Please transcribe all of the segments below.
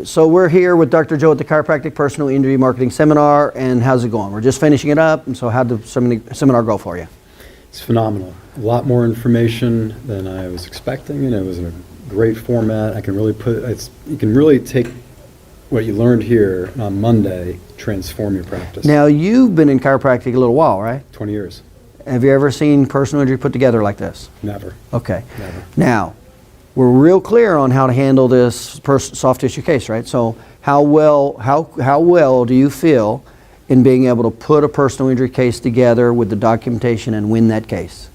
So we're here with Dr. Joe at the Chiropractic Personal Injury Marketing Seminar, and how's it going? We're just finishing it up, and so how'd the seminar go for you? It's phenomenal. A lot more information than I was expecting, and it was in a great format. I can really you can really take what you learned here on Monday, transform your practice. Now, you've been in chiropractic a little while, right? 20 years. Have you ever seen personal injury put together like this? Never. Okay. Never. Now, we're real clear on how to handle this soft tissue case, right? So how well do you feel in being able to put a personal injury case together with the documentation and win that case?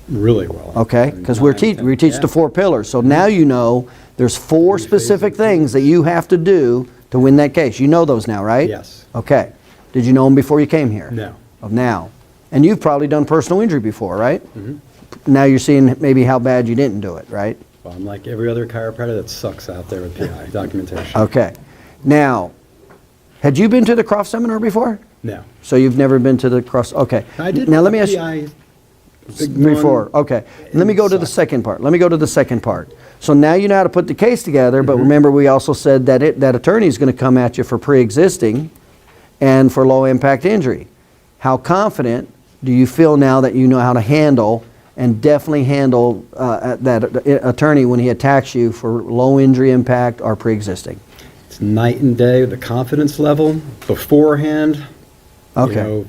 Really well. Okay, because we teach the 4 pillars. So now you know there's 4 specific things that you have to do to win that case. You know those now, right? Yes. Okay. Did you know them before you came here? No. Now. And you've probably done personal injury before, right? Mm-hmm. Now you're seeing maybe how bad you didn't do it, right? Well, I'm like every other chiropractor that sucks out there with PI documentation. Okay. Now, had you been to the Croft seminar before? No. So you've never been to the Croft, okay. I did Now let me ask PI you. Before, okay. Let me go to the second part. So now you know how to put the case together, but remember we also said that that attorney is going to come at you for pre-existing and for low impact injury. How confident do you feel now that you know how to handle and definitely handle that attorney when he attacks you for low injury impact or pre-existing? It's night and day, the confidence level beforehand. Okay. You know,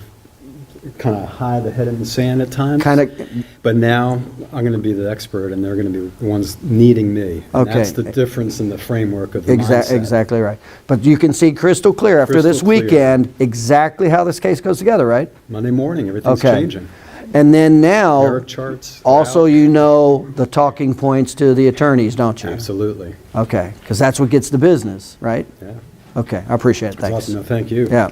kind of hide the head in the sand at times. Kind of. But now I'm going to be the expert, and they're going to be the ones needing me. And Okay. that's the difference in the framework of the mindset. Exactly right. But you can see crystal clear after this Crystal clear. weekend exactly how this case goes together, right? Monday morning, everything's Okay. changing. And then now, Error charts. also out. you know the talking points to the attorneys, don't you? Absolutely. Okay, because that's what gets the business, right? Yeah. Okay, I appreciate it. That's Thanks. awesome. No, thank you. Yeah.